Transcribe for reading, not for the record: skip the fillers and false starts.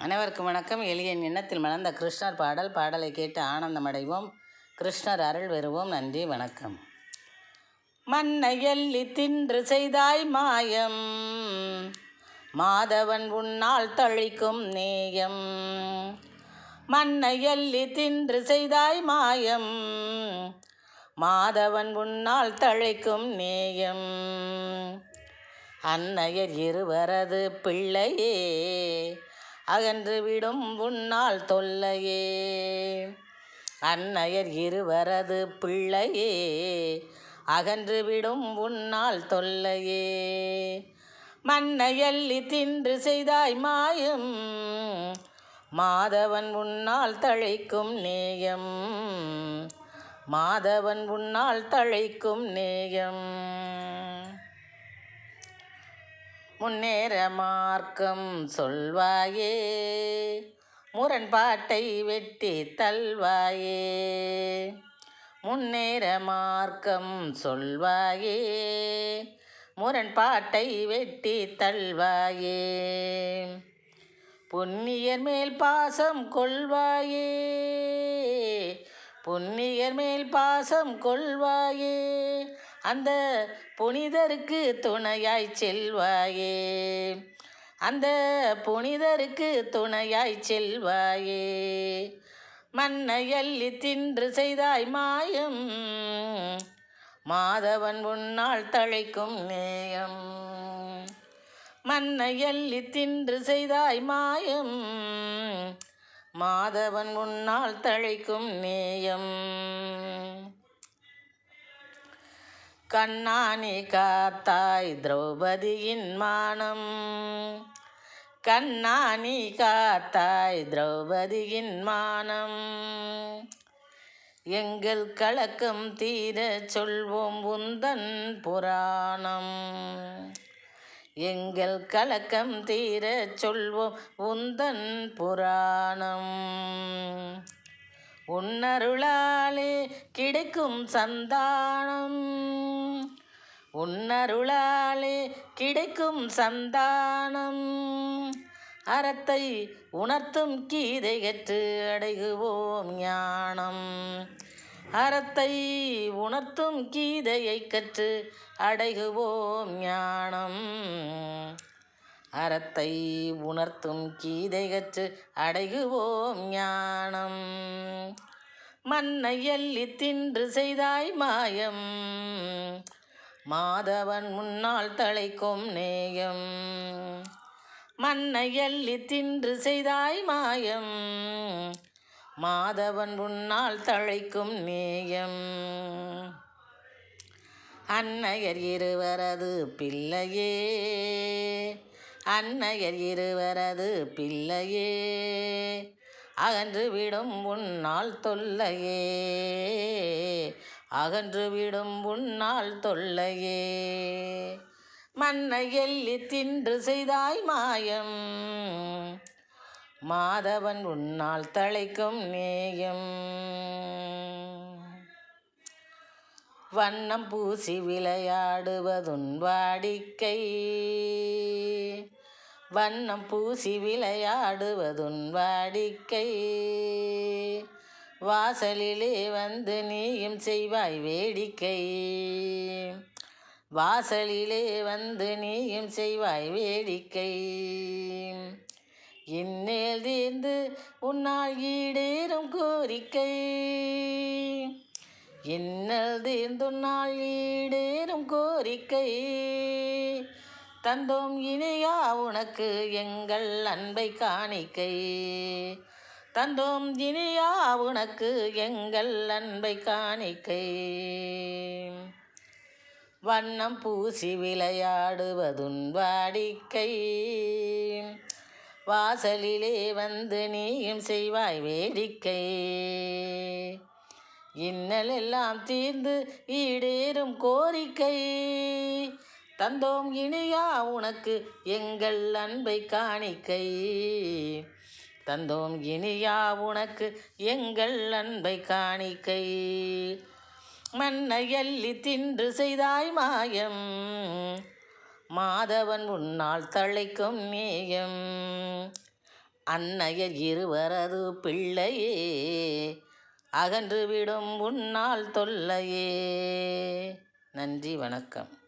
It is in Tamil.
அனைவருக்கும் வணக்கம். எளிய எண்ணத்தில் மலர்ந்த கிருஷ்ணர் பாடலை கேட்டு ஆனந்தமடைவோம். கிருஷ்ணர் அருள் பெறுவோம். நன்றி, வணக்கம். மன்னை எள்ளி தின்று செய்தாய் மாயம், மாதவன் உன்னால் தழிக்கும் நேயம். மன்னை எள்ளி தின்று செய்தாய் மாயம், மாதவன் உன்னால் தழைக்கும் நேயம். அன்னையர் இருவரது பிள்ளையே, அகன்று விடும் உன்னால் தொல்லையே. அன்னையர் இருவரது பிள்ளையே, அகன்று விடும் உன்னால் தொல்லையே. மன்னை எள்ளி தின்று செய்தாய் மாயம், மாதவன் உன்னால் தழைக்கும் நேயம். மாதவன் உன்னால் தழைக்கும் நேயம். முன்னேற மார்க்கம் சொல்வாயே, முரண்பாட்டை வெட்டி தல்வாயே. முன்னேற மார்க்கம் சொல்வாயே, முரண்பாட்டை வெட்டி தல்வாயே. புண்ணியர் மேல் பாசம் கொள்வாயே, புண்ணியர் மேல் பாசம் கொள்வாயே. அந்த புனிதருக்கு துணையாய் செல்வாயே, அந்த புனிதருக்கு துணையாய் செல்வாயே. மன்னை எள்ளி தின்று செய்தாய் மாயம், மாதவன் உன்னால் தழைக்கும் நேயம். மன்னை எள்ளி தின்று செய்தாய் மாயம், மாதவன் உன்னால் தழைக்கும் நேயம். கண்ணானி காத்தாய் திரௌபதியின் மானம், கண்ணானி காத்தாய் திரௌபதியின் மானம். எங்கள் கலக்கம் தீர சொல்வோம் உந்தன் புராணம், எங்கள் கலக்கம் தீர சொல்வோம் உந்தன் புராணம். உன்னருளாலே கிடைக்கும் சந்தானம், உன்னருளாலே கிடைக்கும் சந்தானம். அறத்தை உணர்த்தும் கீதை கற்று அடைகுவோம் ஞானம். அறத்தை உணர்த்தும் கீதையை கற்று அடைகுவோம் ஞானம். அறத்தை உணர்த்தும் கீதை கற்று அடைகுவோம் ஞானம். மன்னை எள்ளி தின்று செய்தாய் மாயம், மாதவன் முன்னால் தழைக்கும் நேயம். மன்னை எள்ளி தின்று செய்தாய் மாயம், மாதவன் உன்னால் தழைக்கும் நேயம். அன்னையர் இருவரது பிள்ளையே, அன்னையர் இருவரது பிள்ளையே. அகன்று விடும் உன்னால் தொல்லையே, அகன்று விடும் உன்னால் தொல்லையே. மன்னை எள்ளி தின்று செய்தாய் மாயம், மாதவன் உன்னால் தழைக்கும் நேயம். வண்ணம் பூசி விளையாடுவதுன் வாடிக்கை, வண்ணம் பூசி விளையாடுவதுன் வாடிக்கை. வாசலிலே வந்து நீயும் செய்வாய் வேடிக்கை, வாசலிலே வந்து நீயும் செய்வாய் வேடிக்கை. இந்நேல் தீர்ந்து உன்னால் ஈடேறும் கோரிக்கை, இன்னல் தீர்ந்துன்னால் ஈடேறும் கோரிக்கை. தந்தோம் இனியா உனக்கு எங்கள் அன்பை காணிக்கை, தந்தோம் இனியா உனக்கு எங்கள் அன்பை காணிக்கை. வண்ணம் பூசி விளையாடுவதுன் வாடிக்கை, வாசலிலே வந்து நீயும் செய்வாய் வேடிக்கை. இன்னல் எல்லாம் தீர்ந்து ஈடேறும் கோரிக்கை. தந்தோம் இனியா உனக்கு எங்கள் அன்பை காணிக்கை, தந்தோம் இனியா உனக்கு எங்கள் அன்பை காணிக்கை. மன்னை எள்ளி தின்று செய்தாய் மாயம், மாதவன் உன்னால் தழைக்கும் நேயம். அன்னையர் இருவரது பிள்ளையே அகன்று விடும் உன்னால் தொல்லையே. நன்றி, வணக்கம்.